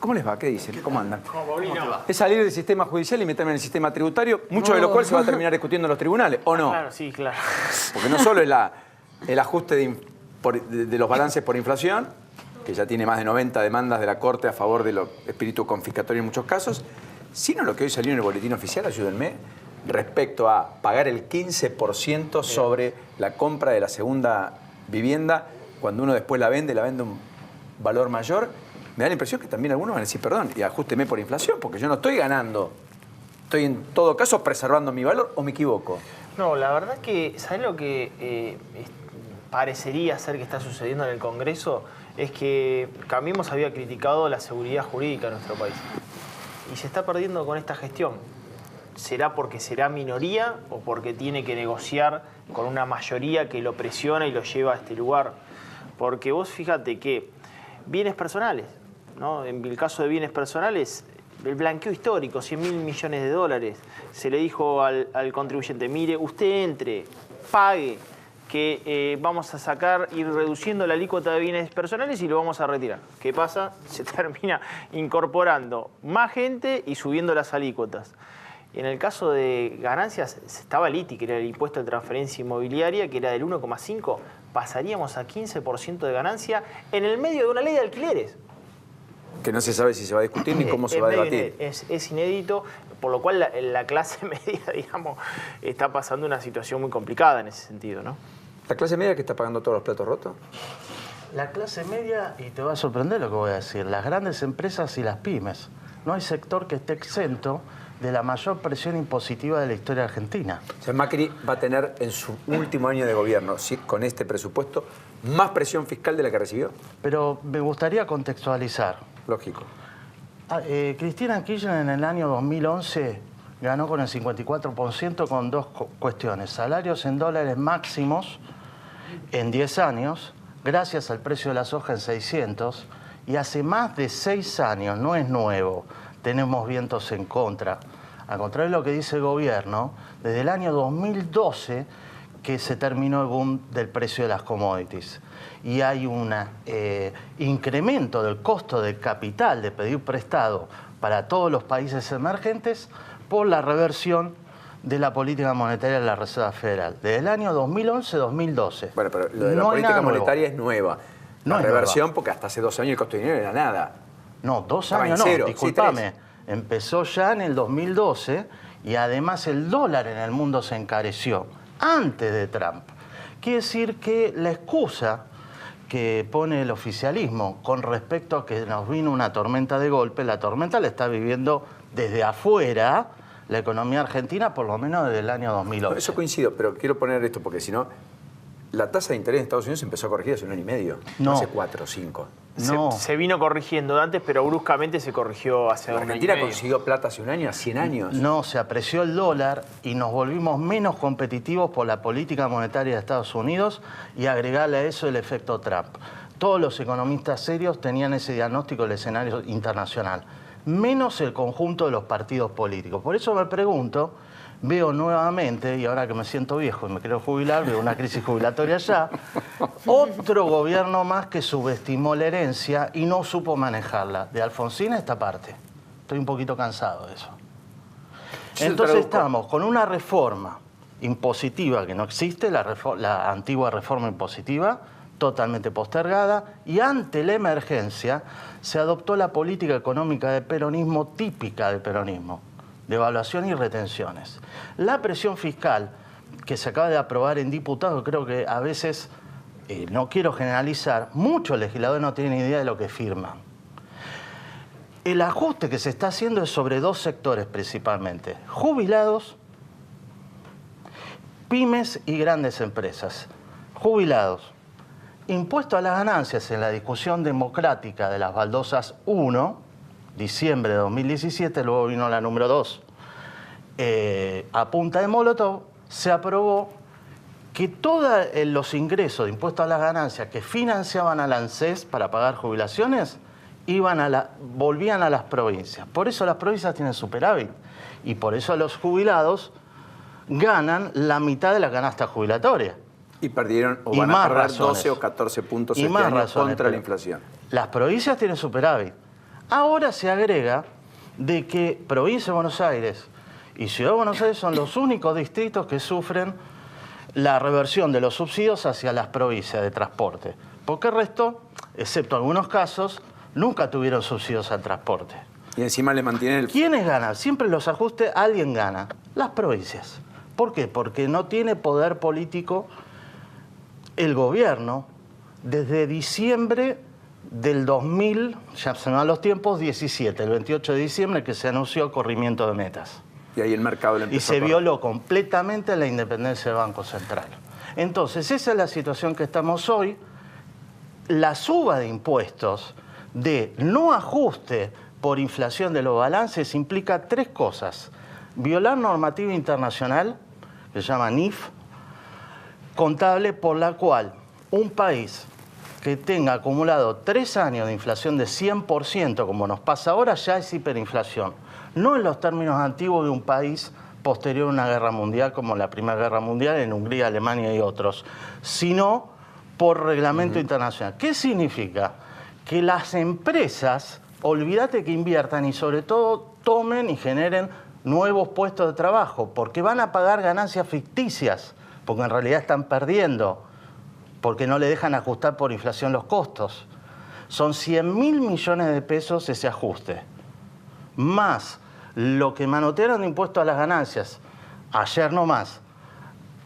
¿Cómo les va? ¿Qué dicen? ¿Cómo andan? ¿Cómo te va? Es salir del sistema judicial y meterme en el sistema tributario, mucho de lo cual se va a terminar discutiendo en los tribunales, ¿o no? Claro, sí, claro. Porque no solo es el ajuste de los balances por inflación, que ya tiene más de 90 demandas de la Corte a favor de los espíritus confiscatorios en muchos casos, sino lo que hoy salió en el boletín oficial, ayúdenme, respecto a pagar el 15% sobre la compra de la segunda vivienda, cuando uno después la vende un valor mayor. Me da la impresión que también algunos van a decir, perdón, y ajústeme por inflación, porque yo no estoy ganando. Estoy en todo caso preservando mi valor, ¿o me equivoco? No, la verdad que, ¿sabes lo que parecería ser que está sucediendo en el Congreso? Es que Cambiemos había criticado la seguridad jurídica de nuestro país. Y se está perdiendo con esta gestión. ¿Será porque será minoría o porque tiene que negociar con una mayoría que lo presiona y lo lleva a este lugar? Porque vos fíjate que bienes personales, ¿no? En el caso de bienes personales, el blanqueo histórico, 100.000 millones de dólares, se le dijo al contribuyente, mire, usted entre, pague, que vamos a sacar, ir reduciendo la alícuota de bienes personales y lo vamos a retirar. ¿Qué pasa? Se termina incorporando más gente y subiendo las alícuotas. En el caso de ganancias, estaba el ITI, que era el impuesto de transferencia inmobiliaria, que era del 1,5%, pasaríamos a 15% de ganancia en el medio de una ley de alquileres. Que no se sabe si se va a discutir ni cómo se va a debatir. Es inédito, por lo cual la clase media, digamos, está pasando una situación muy complicada en ese sentido, ¿no? ¿La clase media que está pagando todos los platos rotos? La clase media, y te va a sorprender lo que voy a decir, las grandes empresas y las pymes. No hay sector que esté exento de la mayor presión impositiva de la historia argentina. O sea, Macri va a tener en su último año de gobierno, ¿sí?, con este presupuesto, más presión fiscal de la que recibió. Pero me gustaría contextualizar. Lógico. Cristina Kirchner en el año 2011 ganó con el 54% con dos cuestiones. Salarios en dólares máximos en 10 años, gracias al precio de la soja en 600, y hace más de 6 años, no es nuevo, tenemos vientos en contra. Al contrario de lo que dice el gobierno, desde el año 2012 que se terminó el boom del precio de las commodities. Y hay un incremento del costo del capital de pedir prestado para todos los países emergentes por la reversión de la política monetaria de la Reserva Federal. Desde el año 2011-2012. Bueno, pero lo de la política monetaria es nueva. La reversión, porque hasta hace 2 años el costo de dinero era nada. No, 2 años no, discúlpame. Sí, empezó ya en el 2012 y además el dólar en el mundo se encareció antes de Trump. Quiere decir que la excusa que pone el oficialismo con respecto a que nos vino una tormenta de golpe, la tormenta la está viviendo desde afuera la economía argentina, por lo menos desde el año 2011. Eso coincido, pero quiero poner esto porque si no, la tasa de interés en Estados Unidos empezó a corregir hace 1 año y medio, no hace 4 o 5. No. Se vino corrigiendo antes, pero bruscamente se corrigió hace 2 años. ¿Argentina consiguió plata hace 1 año, a 100 años? No, se apreció el dólar y nos volvimos menos competitivos por la política monetaria de Estados Unidos y agregarle a eso el efecto Trump. Todos los economistas serios tenían ese diagnóstico del escenario internacional, menos el conjunto de los partidos políticos. Por eso me pregunto, veo nuevamente, y ahora que me siento viejo y me quiero jubilar, veo una crisis jubilatoria ya, otro gobierno más que subestimó la herencia y no supo manejarla. De Alfonsín a esta parte. Estoy un poquito cansado de eso. Entonces estamos con una reforma impositiva que no existe, la antigua reforma impositiva, totalmente postergada, y ante la emergencia se adoptó la política económica del peronismo típica del peronismo, devaluación y retenciones. La presión fiscal que se acaba de aprobar en diputados, creo que a veces, no quiero generalizar, muchos legisladores no tienen idea de lo que firman. El ajuste que se está haciendo es sobre 2 sectores principalmente: jubilados, pymes y grandes empresas. Jubilados. Impuesto a las ganancias en la discusión democrática de las baldosas 1, diciembre de 2017, luego vino la número 2. A punta de Molotov se aprobó que todos los ingresos de impuesto a las ganancias que financiaban al ANSES para pagar jubilaciones volvían a las provincias. Por eso las provincias tienen superávit y por eso los jubilados ganan la mitad de la canasta jubilatoria. Y perdieron o van a perder 12 o 14 puntos este año contra la inflación. Las provincias tienen superávit. Ahora se agrega de que Provincia de Buenos Aires y Ciudad de Buenos Aires son los únicos distritos que sufren la reversión de los subsidios hacia las provincias de transporte. Porque el resto, excepto algunos casos, nunca tuvieron subsidios al transporte. Y encima le mantienen el... ¿Quiénes ganan? Siempre los ajustes, alguien gana. Las provincias. ¿Por qué? Porque no tiene poder político el gobierno desde diciembre del 2000, ya se me van los tiempos, 17, el 28 de diciembre que se anunció corrimiento de metas. Y ahí el mercado le empezó Y se a correr. violó completamente la independencia del Banco Central. Entonces, esa es la situación que estamos hoy. La suba de impuestos de no ajuste por inflación de los balances implica tres cosas. Violar normativa internacional, que se llama NIF, contable, por la cual un país que tenga acumulado 3 años de inflación de 100%, como nos pasa ahora, ya es hiperinflación. No en los términos antiguos de un país posterior a una guerra mundial, como la Primera Guerra Mundial en Hungría, Alemania y otros, sino por reglamento internacional. ¿Qué significa? Que las empresas, olvídate que inviertan y sobre todo tomen y generen nuevos puestos de trabajo, porque van a pagar ganancias ficticias, porque en realidad están perdiendo, porque no le dejan ajustar por inflación los costos. Son 100.000 millones de pesos ese ajuste, más lo que manotearon de impuestos a las ganancias, ayer nomás,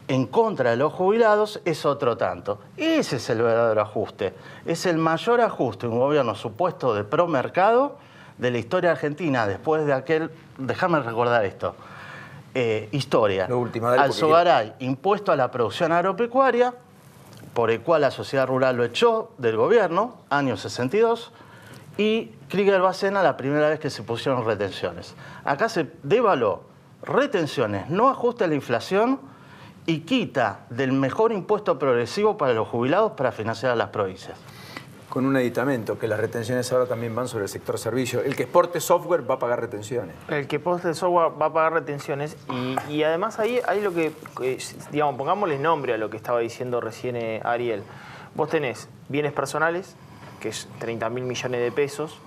en contra de los jubilados, es otro tanto. Ese es el verdadero ajuste. Es el mayor ajuste de un gobierno supuesto de promercado de la historia argentina, después de aquel, déjame recordar esto, historia. Lo último, dale, Alzogaray, impuesto a la producción agropecuaria, por el cual la sociedad rural lo echó del gobierno, año 62, y Krieger-Bacena la primera vez que se pusieron retenciones. Acá se devaluó retenciones, no ajuste a la inflación y quita del mejor impuesto progresivo para los jubilados para financiar a las provincias. Con un aditamento, que las retenciones ahora también van sobre el sector servicio. El que exporte software va a pagar retenciones. El que exporte software va a pagar retenciones y además ahí hay lo que, digamos, pongámosle nombre a lo que estaba diciendo recién Ariel. Vos tenés bienes personales, que es 30.000 millones de pesos,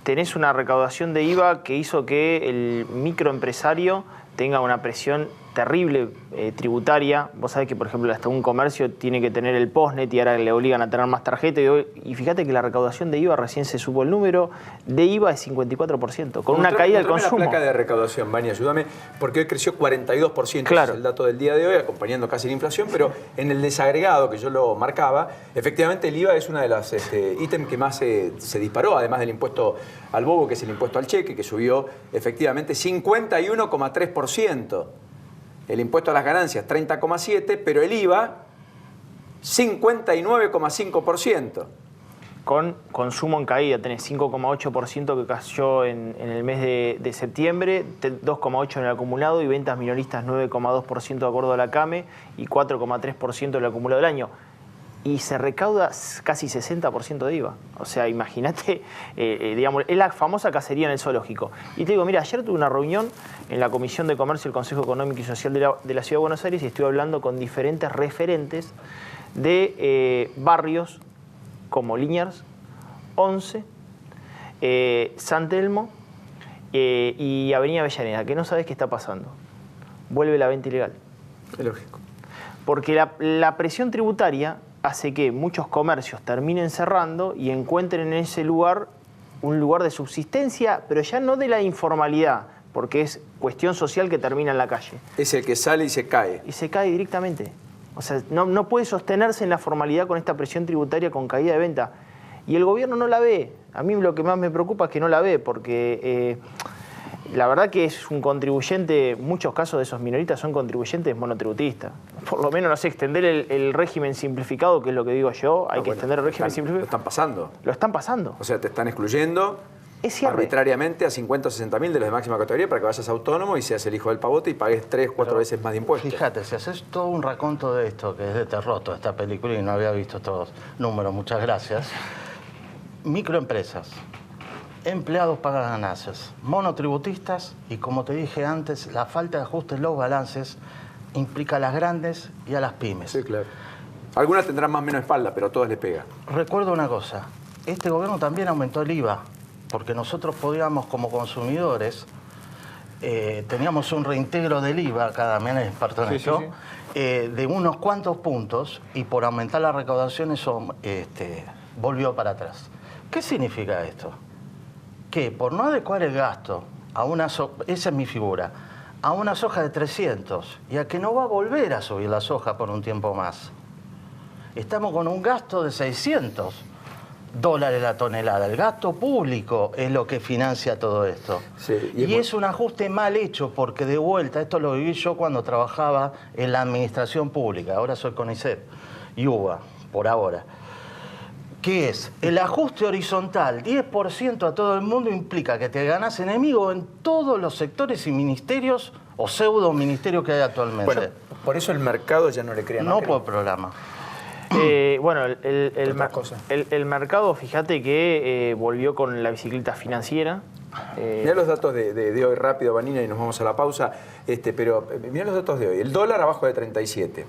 tenés una recaudación de IVA que hizo que el microempresario tenga una presión terrible tributaria. Vos sabés que, por ejemplo, hasta un comercio tiene que tener el postnet y ahora le obligan a tener más tarjeta. Y fíjate que la recaudación de IVA, recién se supo el número, de IVA es 54%, con una caída del consumo. La placa de recaudación, Vani, ayúdame, porque hoy creció 42%, claro. Es el dato del día de hoy, acompañando casi la inflación, pero en el desagregado que yo lo marcaba, efectivamente el IVA es una de las ítems que más se disparó, además del impuesto al bobo, que es el impuesto al cheque, que subió efectivamente 51,3%. El impuesto a las ganancias 30,7%, pero el IVA 59,5%. Con consumo en caída, tenés 5,8% que cayó en el mes de septiembre, 2,8% en el acumulado y ventas minoristas 9,2% de acuerdo a la CAME y 4,3% en el acumulado del año. Y se recauda casi 60% de IVA. O sea, imagínate, digamos, es la famosa cacería en el zoológico. Y te digo, mira, ayer tuve una reunión en la Comisión de Comercio del Consejo Económico y Social de la Ciudad de Buenos Aires y estuve hablando con diferentes referentes de barrios como Liniers, 11, San Telmo y Avenida Avellaneda, que no sabes qué está pasando. Vuelve la venta ilegal. Es lógico. Porque la presión tributaria hace que muchos comercios terminen cerrando y encuentren en ese lugar un lugar de subsistencia, pero ya no de la informalidad, porque es cuestión social que termina en la calle. Es el que sale y se cae. Y se cae directamente. O sea, no puede sostenerse en la formalidad con esta presión tributaria con caída de venta. Y el gobierno no la ve. A mí lo que más me preocupa es que no la ve, porque la verdad que es un contribuyente, muchos casos de esos minoristas son contribuyentes monotributistas. Por lo menos, no sé, extender el régimen simplificado, que es lo que digo yo, hay que extender el régimen simplificado. Lo están pasando. Lo están pasando. O sea, te están excluyendo arbitrariamente a 50 o 60.000 de los de máxima categoría para que vayas autónomo y seas el hijo del pavote y pagues 3 o 4 veces más de impuestos. Fíjate, si haces todo un raconto de esto, que es de terror toda esta película y no había visto estos números, muchas gracias. Microempresas, empleados pagan ganancias, monotributistas y, como te dije antes, la falta de ajuste en los balances implica a las grandes y a las pymes. Sí, claro. Algunas tendrán más o menos espalda, pero a todas les pega. Recuerdo una cosa, este gobierno también aumentó el IVA porque nosotros podíamos como consumidores, teníamos un reintegro del IVA, cada mes experto en esto, de unos cuantos puntos, y por aumentar la recaudación eso volvió para atrás. ¿Qué significa esto? Que por no adecuar el gasto a una esa es mi figura, a una soja de 300, y a que no va a volver a subir la soja por un tiempo más. Estamos con un gasto de $600 la tonelada. El gasto público es lo que financia todo esto. Sí, y es un ajuste mal hecho, porque de vuelta, esto lo viví yo cuando trabajaba en la administración pública, ahora soy CONICET y UBA, por ahora. ¿Qué es? El ajuste horizontal, 10% a todo el mundo, implica que te ganás enemigo en todos los sectores y ministerios o pseudo ministerios que hay actualmente. Bueno, por eso el mercado ya no le crea no por programa. Bueno, el mercado, fíjate que volvió con la bicicleta financiera. Mirá los datos de hoy rápido, Vanina, y nos vamos a la pausa. Pero mirá los datos de hoy. El dólar abajo de 37.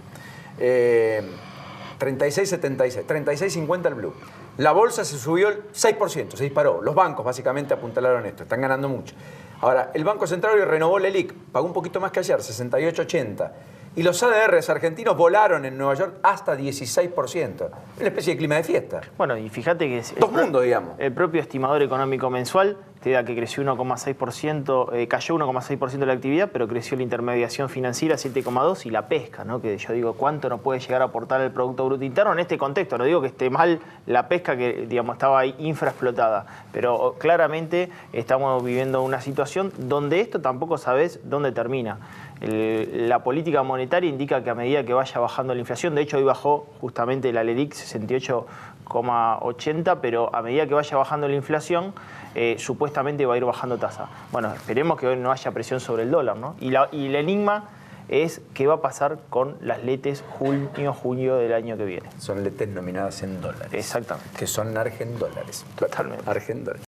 36.76. 36.50 el blue. La bolsa se subió el 6%, se disparó. Los bancos básicamente apuntalaron esto, están ganando mucho. Ahora, el Banco Central hoy renovó la LELIQ, pagó un poquito más que ayer, 68.80. Y los ADRs argentinos volaron en Nueva York hasta 16%. Una especie de clima de fiesta. Bueno, y fíjate que es Dos mundos, digamos. El propio estimador económico mensual te da que creció 1,6%, cayó 1,6% la actividad, pero creció la intermediación financiera 7,2% y la pesca, ¿no? Que yo digo, ¿cuánto nos puede llegar a aportar el Producto Bruto Interno en este contexto? No digo que esté mal la pesca, que digamos estaba ahí infraexplotada, pero claramente estamos viviendo una situación donde esto tampoco sabes dónde termina. La política monetaria indica que a medida que vaya bajando la inflación, de hecho hoy bajó justamente la LELIQ 68,80, pero a medida que vaya bajando la inflación, supuestamente va a ir bajando tasa. Bueno, esperemos que hoy no haya presión sobre el dólar, ¿no? Y el enigma es qué va a pasar con las LETES junio del año que viene. Son LETES nominadas en dólares. Exactamente. Que son argendólares. Totalmente. Argendólares.